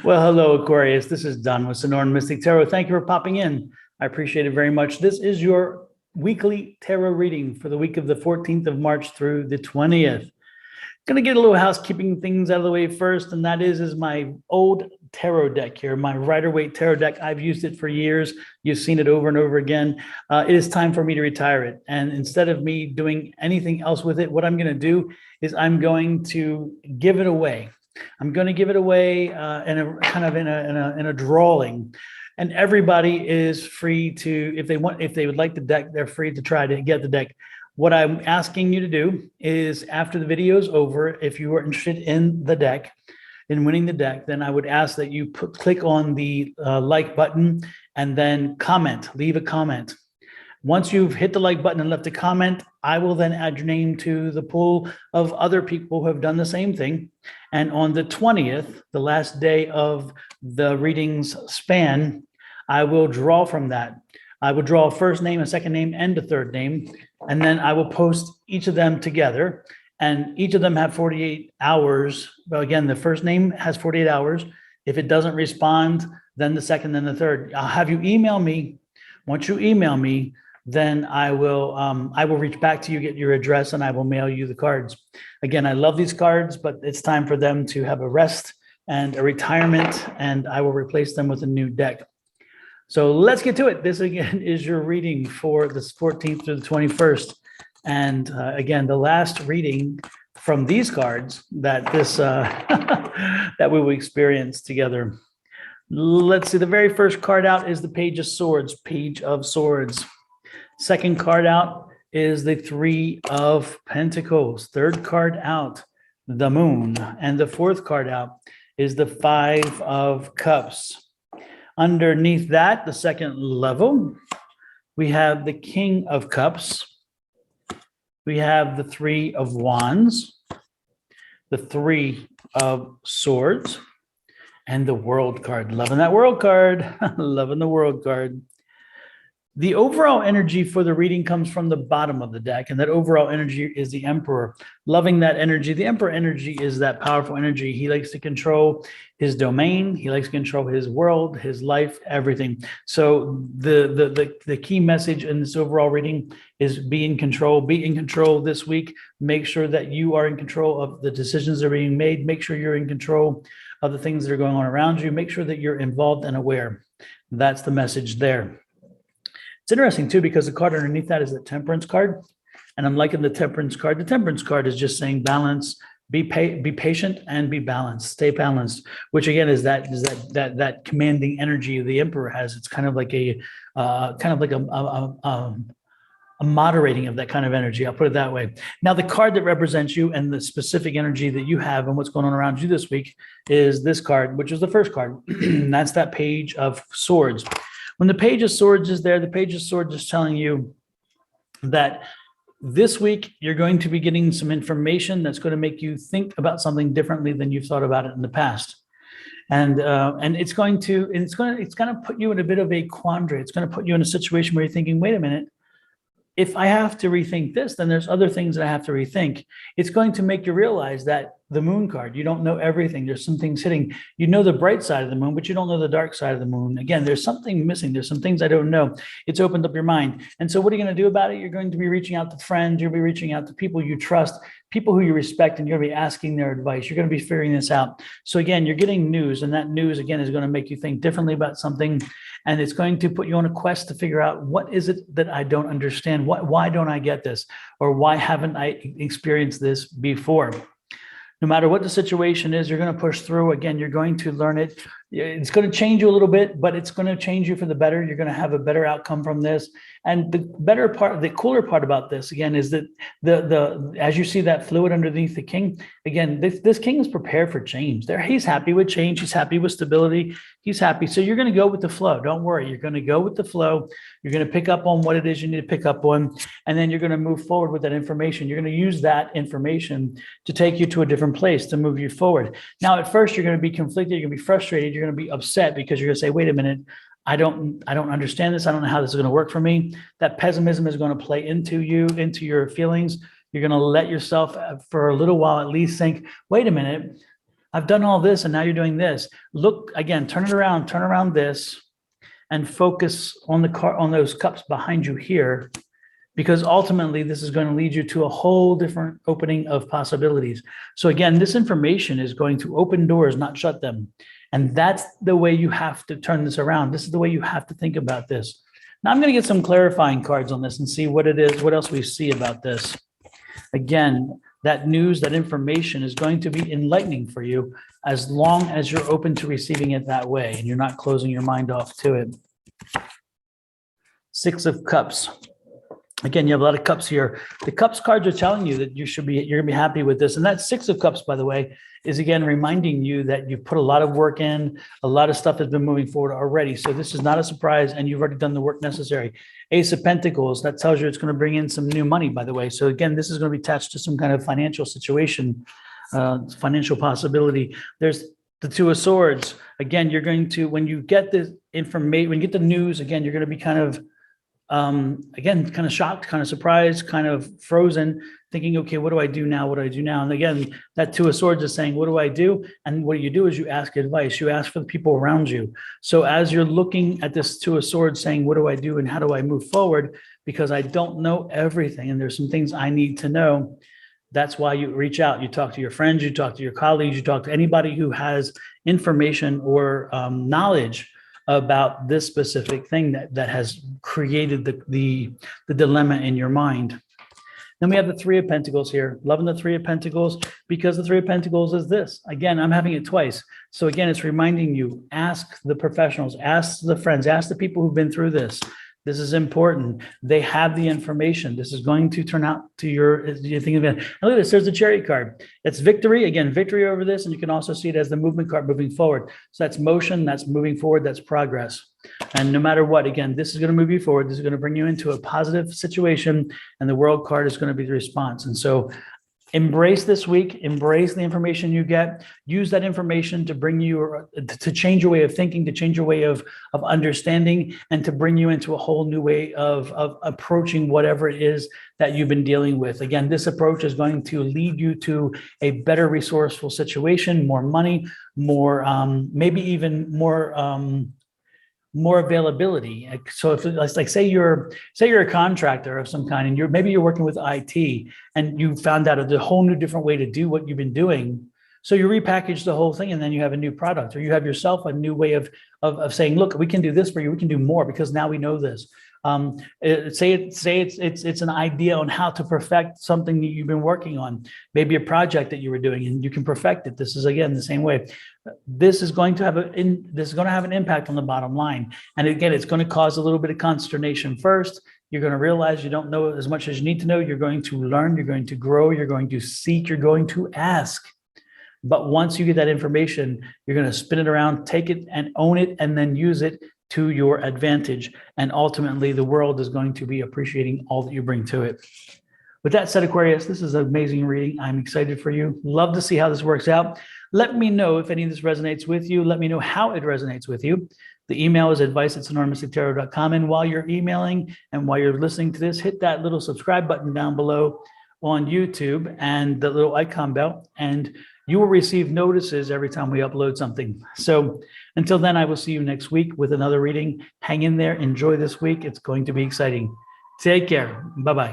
Well, hello, Aquarius. This is Don with Sonoran Mystic Tarot. Thank you for popping in. I appreciate it very much. This is your weekly tarot reading for the week of the 14th of March through the 20th. Going to get a little housekeeping things out of the way first, and that is my old tarot deck here, my Rider-Waite tarot deck. I've used it for years. You've seen it over and over again. It is time for me to retire it. And instead of me doing anything else with it, what I'm going to do is I'm going to give it away. I'm going to give it away in a kind of in a drawing, and everybody is free to, if they would like the deck, they're free to try to get the deck. What I'm asking you to do is, after the video is over, if you are interested in the deck, in winning the deck, then I would ask that you click on the like button and then comment, leave a comment. Once you've hit the like button and left a comment, I will then add your name to the pool of other people who have done the same thing. And on the 20th, the last day of the readings span, I will draw from that. I will draw a first name, a second name, and a third name. And then I will post each of them together. And each of them have 48 hours. Well, again, the first name has 48 hours. If it doesn't respond, then the second, then the third. I'll have you email me. Once you email me, then I will reach back to you, get your address, and I will mail you the cards. Again, I love these cards, but it's time for them to have a rest and a retirement, and I will replace them with a new deck. So let's get to it. This again is your reading for this 14th through the 21st. And again, the last reading from these cards that this that we will experience together. Let's see, the very first card out is the Page of Swords, Page of Swords. Second card out is the Three of Pentacles. Third card out, the Moon. And the fourth card out is the Five of Cups. Underneath that, the second level, we have the King of Cups. We have the Three of Wands, the Three of Swords, and the World card. Loving that World card. Loving the World card. The overall energy for the reading comes from the bottom of the deck, and that overall energy is the Emperor. Loving that energy. The Emperor energy is that powerful energy. He likes to control his domain. He likes to control his world, his life, everything. So the key message in this overall reading is be in control. Be in control this week. Make sure that you are in control of the decisions that are being made. Make sure you're in control of the things that are going on around you. Make sure that you're involved and aware. That's the message there. It's interesting too, because the card underneath that is the Temperance card, and I'm liking the Temperance card. The Temperance card is just saying balance, be patient and be balanced, stay balanced, which again is that commanding energy the Emperor has. It's kind of like a moderating of that kind of energy. I'll put it that way. Now, the card that represents you and the specific energy that you have and what's going on around you this week is this card, which is the first card. That's that Page of Swords. When the Page of Swords is there, the Page of Swords is telling you that this week you're going to be getting some information that's going to make you think about something differently than you've thought about it in the past. And it's going to put you in a bit of a quandary. It's going to put you in a situation where you're thinking, wait a minute, if I have to rethink this, then there's other things that I have to rethink. It's going to make you realize that the Moon card, you don't know everything. There's some things hitting. You know the bright side of the moon, but you don't know the dark side of the moon. Again, there's something missing. There's some things I don't know. It's opened up your mind. And so what are you going to do about it? You're going to be reaching out to friends. You'll be reaching out to people you trust, people who you respect, and you're going to be asking their advice. You're going to be figuring this out. So again, you're getting news, and that news, again, is going to make you think differently about something. And it's going to put you on a quest to figure out, what is it that I don't understand? Why don't I get this? Or why haven't I experienced this before? No matter what the situation is, you're going to push through. Again, you're going to learn it. It's going to change you a little bit, but it's going to change you for the better. You're going to have a better outcome from this. And the better part, the cooler part about this, again, is that as you see that fluid underneath the king, again, this king is prepared for change. He's happy with change. He's happy with stability. He's happy. So you're going to go with the flow. Don't worry. You're going to go with the flow. You're going to pick up on what it is you need to pick up on, and then you're going to move forward with that information. You're going to use that information to take you to a different place, to move you forward. Now, at first, you're going to be conflicted. You're going to be frustrated. You're going to be upset because you're going to say, wait a minute, I don't understand this. I don't know how this is going to work for me. That pessimism is going to play into you, into your feelings. You're going to let yourself for a little while at least think, wait a minute, I've done all this and now you're doing this. Look again, turn around this and focus on the card, on those cups behind you here, because ultimately this is going to lead you to a whole different opening of possibilities. So again, this information is going to open doors, not shut them. And that's the way you have to turn this around. This is the way you have to think about this. Now I'm going to get some clarifying cards on this and see what it is, what else we see about this. Again, that news, that information is going to be enlightening for you as long as you're open to receiving it that way and you're not closing your mind off to it. Six of Cups. Again, you have a lot of cups here. The cups cards are telling you that you're gonna be happy with this. And that Six of Cups, by the way, is again reminding you that you've put a lot of work in, a lot of stuff has been moving forward already. So this is not a surprise and you've already done the work necessary. Ace of Pentacles, that tells you it's going to bring in some new money, by the way. So again, this is going to be attached to some kind of financial situation, financial possibility. There's the Two of Swords. Again, you're going to, when you get the information, when you get the news, again, you're going to be kind of, again, kind of shocked, kind of surprised, kind of frozen, thinking, okay, what do I do now? What do I do now? And again, that Two of Swords is saying, what do I do? And what you do is you ask advice. You ask for the people around you. So as you're looking at this Two of Swords saying, what do I do? And how do I move forward? Because I don't know everything. And there's some things I need to know. That's why you reach out. You talk to your friends, you talk to your colleagues, you talk to anybody who has information or knowledge about this specific thing that has created the dilemma in your mind. Then we have the Three of Pentacles here. Loving the Three of Pentacles because the Three of Pentacles is this. Again, I'm having it twice. So again, it's reminding you, ask the professionals, ask the friends, ask the people who've been through this. This is important. They have the information. This is going to turn out to your thing. Now look at this. There's the Chariot card. It's victory. Again, victory over this. And you can also see it as the movement card moving forward. So that's motion. That's moving forward. That's progress. And no matter what, again, this is going to move you forward. This is going to bring you into a positive situation. And the World card is going to be the response. And so embrace this week, embrace the information you get, use that information to bring you, to change your way of thinking, to change your way of understanding, and to bring you into a whole new way of approaching whatever it is that you've been dealing with. Again, this approach is going to lead you to a better resourceful situation, more money, more, maybe even more availability. So if it's like, say you're a contractor of some kind and maybe you're working with IT and you found out a whole new different way to do what you've been doing. So you repackage the whole thing and then you have a new product, or you have yourself a new way of saying, look, we can do this for you. We can do more because now we know this. Say it's an idea on how to perfect something that you've been working on, maybe a project that you were doing, and you can perfect it. This is again the same way. This is going to have an impact on the bottom line, and again, it's going to cause a little bit of consternation first. You're going to realize you don't know as much as you need to know. You're going to learn. You're going to grow. You're going to seek. You're going to ask. But once you get that information, you're going to spin it around, take it and own it, and then use it to your advantage. And ultimately, the world is going to be appreciating all that you bring to it. With that said, Aquarius, this is an amazing reading. I'm excited for you. Love to see how this works out. Let me know if any of this resonates with you. Let me know how it resonates with you. The email is advice@sonoranmystictarot.com. And while you're emailing and while you're listening to this, hit that little subscribe button down below on YouTube and the little icon bell, and you will receive notices every time we upload something. So until then, I will see you next week with another reading. Hang in there. Enjoy this week. It's going to be exciting. Take care. Bye-bye.